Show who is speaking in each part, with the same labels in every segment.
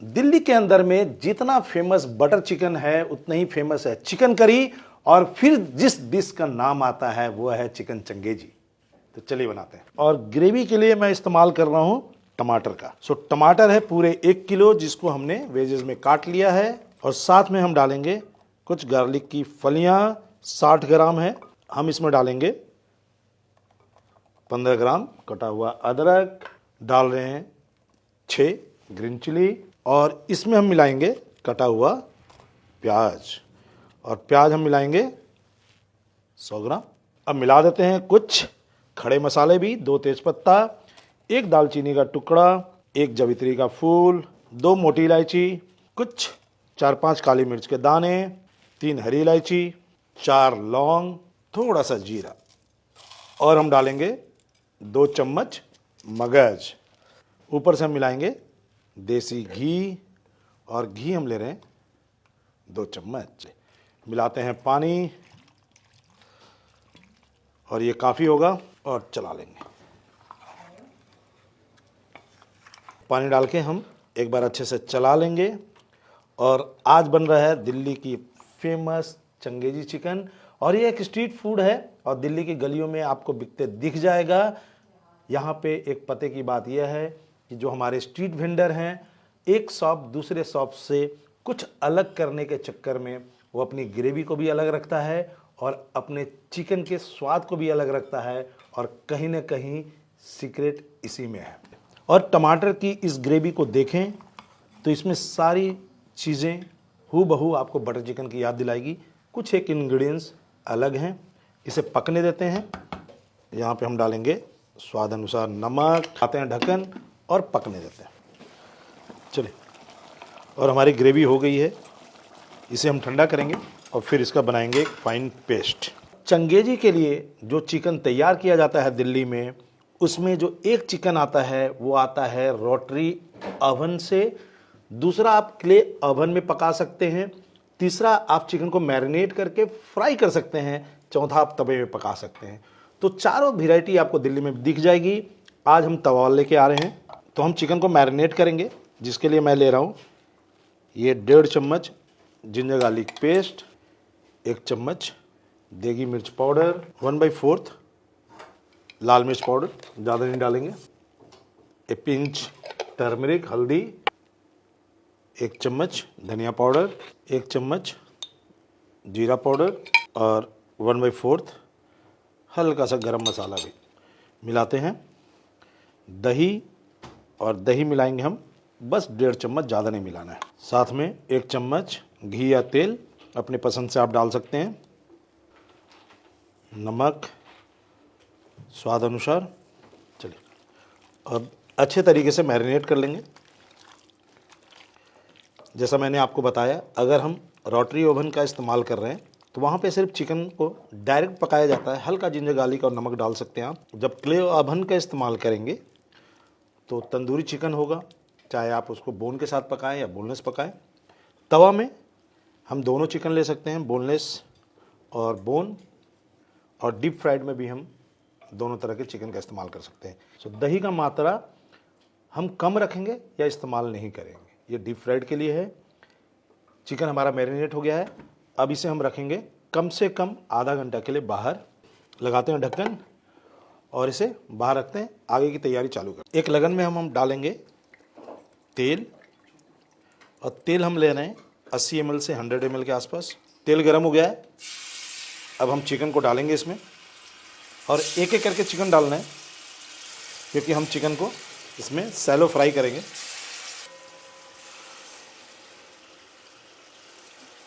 Speaker 1: दिल्ली के अंदर में जितना फेमस बटर चिकन है उतना ही फेमस है चिकन करी, और फिर जिस डिश का नाम आता है वो है चिकन चंगेजी। तो चलिए बनाते हैं। और ग्रेवी के लिए मैं इस्तेमाल कर रहा हूं टमाटर का। टमाटर है पूरे 1 किलो, जिसको हमने वेजेस में काट लिया है। और साथ में हम डालेंगे कुछ गार्लिक की फलियां, 60 ग्राम है। हम इसमें डालेंगे 15 ग्राम कटा हुआ अदरक, डाल रहे हैं 6 ग्रीन चिली, और इसमें हम मिलाएंगे कटा हुआ प्याज, और प्याज हम मिलाएंगे 100 ग्राम। अब मिला देते हैं कुछ खड़े मसाले भी, 2 तेजपत्ता, 1 दालचीनी का टुकड़ा, 1 जवित्री का फूल, 2 मोटी इलायची, कुछ 4-5 काली मिर्च के दाने, 3 हरी इलायची, 4 लौंग, थोड़ा सा जीरा, और हम डालेंगे 2 चम्मच मगज। ऊपर से हम मिलाएंगे देसी घी, और घी हम ले रहे हैं 2 चम्मच। मिलाते हैं पानी, और ये काफ़ी होगा, और चला लेंगे। पानी डाल के हम एक बार अच्छे से चला लेंगे। और आज बन रहा है दिल्ली की फेमस चंगेजी चिकन, और ये एक स्ट्रीट फूड है और दिल्ली की गलियों में आपको बिकते दिख जाएगा। यहाँ पे एक पते की बात यह है कि जो हमारे स्ट्रीट वेंडर हैं, एक शॉप दूसरे शॉप से कुछ अलग करने के चक्कर में वो अपनी ग्रेवी को भी अलग रखता है और अपने चिकन के स्वाद को भी अलग रखता है, और कहीं ना कहीं सीक्रेट इसी में है। और टमाटर की इस ग्रेवी को देखें तो इसमें सारी चीज़ें हूबहू आपको बटर चिकन की याद दिलाएगी। कुछ एक इंग्रेडिएंट्स अलग हैं। इसे पकने देते हैं। यहाँ पे हम डालेंगे स्वाद अनुसार नमक, खाते हैं ढक्कन और पकने देते हैं। चलिए, और हमारी ग्रेवी हो गई है। इसे हम ठंडा करेंगे और फिर इसका बनाएंगे एक फाइन पेस्ट। चंगेजी के लिए जो चिकन तैयार किया जाता है दिल्ली में, उसमें जो एक चिकन आता है वो आता है रोटरी ओवन से, दूसरा आप क्ले ओवन में पका सकते हैं, तीसरा आप चिकन को मैरिनेट करके फ्राई कर सकते हैं, चौथा आप तवे में पका सकते हैं। तो चारों वैरायटी आपको दिल्ली में दिख जाएगी। आज हम तवा लेके आ रहे हैं, तो हम चिकन को मैरिनेट करेंगे, जिसके लिए मैं ले रहा हूँ ये 1.5 चम्मच जिंजर गार्लिक पेस्ट, 1 चम्मच देगी मिर्च पाउडर, 1/4 लाल मिर्च पाउडर, ज़्यादा नहीं डालेंगे, 1 पिंच टर्मरिक हल्दी, 1 चम्मच धनिया पाउडर, 1 चम्मच जीरा पाउडर, और 1/4 हल्का सा गरम मसाला भी। मिलाते हैं दही, और दही मिलाएंगे हम बस 1.5 चम्मच, ज़्यादा नहीं मिलाना है। साथ में 1 चम्मच घी या तेल, अपने पसंद से आप डाल सकते हैं, नमक स्वाद अनुसार। चलिए, अब अच्छे तरीके से मैरिनेट कर लेंगे। जैसा मैंने आपको बताया, अगर हम रोटरी ओवन का इस्तेमाल कर रहे हैं तो वहाँ पे सिर्फ चिकन को डायरेक्ट पकाया जाता है, हल्का जिंजर गार्लिक और नमक डाल सकते हैं आप। जब क्ले ओवन का इस्तेमाल करेंगे तो तंदूरी चिकन होगा, चाहे आप उसको बोन के साथ पकाएं या बोनलेस पकाएं। तवा में हम दोनों चिकन ले सकते हैं, बोनलेस और बोन, और डीप फ्राइड में भी हम दोनों तरह के चिकन का इस्तेमाल कर सकते हैं। दही का मात्रा हम कम रखेंगे या इस्तेमाल नहीं करेंगे, ये डीप फ्राइड के लिए है। चिकन हमारा मैरिनेट हो गया है। अब इसे हम रखेंगे कम से कम आधा घंटा के लिए बाहर। लगाते हैं ढक्कन और इसे बाहर रखते हैं, आगे की तैयारी चालू करते हैं। एक लगन में हम डालेंगे तेल, और तेल हम ले रहे हैं 80 ml से 100 ml के आसपास। तेल गर्म हो गया है। अब हम चिकन को डालेंगे इसमें, और एक एक करके चिकन डालना है, क्योंकि हम चिकन को इसमें सैलो फ्राई करेंगे।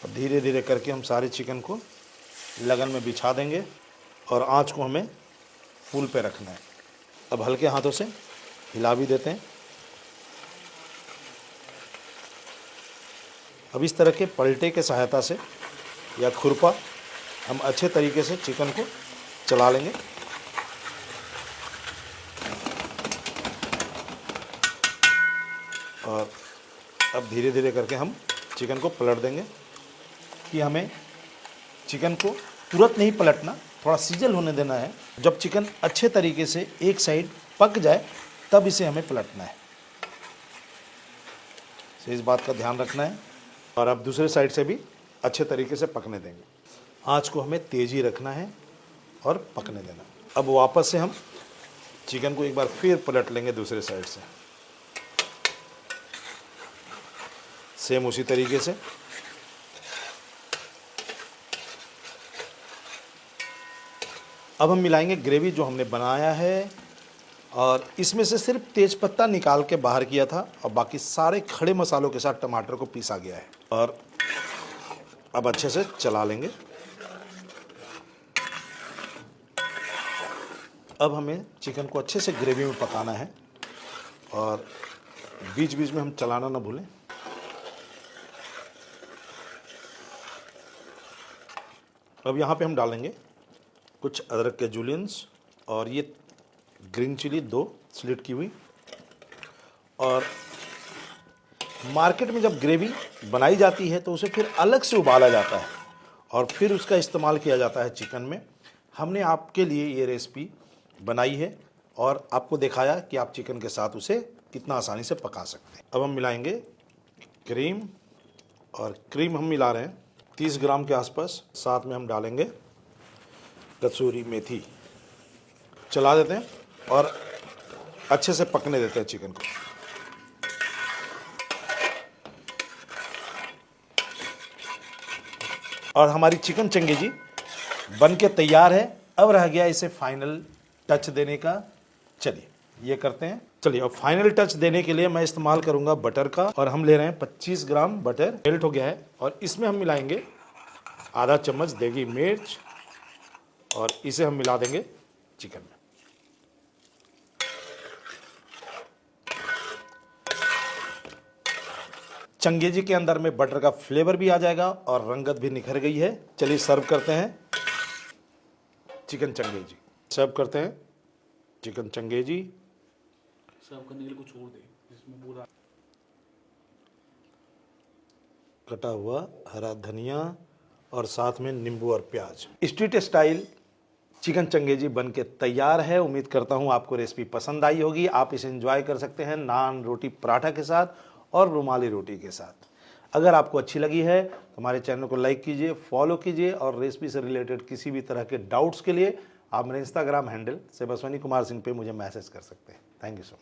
Speaker 1: और धीरे धीरे करके हम सारे चिकन को लगन में बिछा देंगे, और आंच को हमें फुल पे रखना है। अब हल्के हाथों से हिला भी देते हैं। अब इस तरह के पलटे के सहायता से या खुरपा हम अच्छे तरीके से चिकन को चला लेंगे। और अब धीरे धीरे करके हम चिकन को पलट देंगे, कि हमें चिकन को तुरंत नहीं पलटना, थोड़ा सीजल होने देना है। जब चिकन अच्छे तरीके से एक साइड पक जाए तब इसे हमें पलटना है। तो इस बात का ध्यान रखना है। और अब दूसरे साइड से भी अच्छे तरीके से पकने देंगे। आँच को हमें तेज़ ही रखना है और पकने देना। अब वापस से हम चिकन को एक बार फिर पलट लेंगे दूसरे साइड से, सेम उसी तरीके से। अब हम मिलाएंगे ग्रेवी जो हमने बनाया है, और इसमें से सिर्फ तेज़पत्ता निकाल के बाहर किया था और बाकी सारे खड़े मसालों के साथ टमाटर को पीसा गया है। और अब अच्छे से चला लेंगे। अब हमें चिकन को अच्छे से ग्रेवी में पकाना है और बीच बीच में हम चलाना ना भूलें। अब यहाँ पे हम डालेंगे कुछ अदरक के जूलियंस और ये ग्रीन चिली 2 स्लिट की हुई। और मार्केट में जब ग्रेवी बनाई जाती है तो उसे फिर अलग से उबाला जाता है और फिर उसका इस्तेमाल किया जाता है चिकन में। हमने आपके लिए ये रेसिपी बनाई है और आपको दिखाया कि आप चिकन के साथ उसे कितना आसानी से पका सकते हैं। अब हम मिलाएंगे क्रीम, और क्रीम हम मिला रहे हैं 30 ग्राम के आसपास। साथ में हम डालेंगे कसूरी मेथी। चला देते हैं और अच्छे से पकने देते हैं चिकन को। और हमारी चिकन चंगेजी बन के तैयार है। अब रह गया इसे फाइनल टच देने का। चलिए ये करते हैं। चलिए अब फाइनल टच देने के लिए मैं इस्तेमाल करूंगा बटर का, और हम ले रहे हैं 25 ग्राम बटर। मेल्ट हो गया है और इसमें हम मिलाएंगे आधा चम्मच देगी मिर्च, और इसे हम मिला देंगे चिकन में। चंगेजी के अंदर में बटर का फ्लेवर भी आ जाएगा और रंगत भी निखर गई है। चलिए सर्व करते हैं चिकन चंगेजी। सर्व करते हैं चिकन चंगेजी।
Speaker 2: सर्व करने के लिए कुछ छोड़ दे जिसमें पूरा
Speaker 1: कटा हुआ हरा धनिया और साथ में नींबू और प्याज। स्ट्रीट स्टाइल चिकन चंगेजी बन के तैयार है। उम्मीद करता हूँ आपको रेसिपी पसंद आई होगी। आप इसे एंजॉय कर सकते हैं नान, रोटी, पराठा के साथ और रुमाली रोटी के साथ। अगर आपको अच्छी लगी है तो हमारे चैनल को लाइक कीजिए, फॉलो कीजिए, और रेसिपी से रिलेटेड किसी भी तरह के डाउट्स के लिए आप मेरे इंस्टाग्राम हैंडल सेबस्वनी कुमार सिंह पे मुझे मैसेज कर सकते हैं। Thank you so much.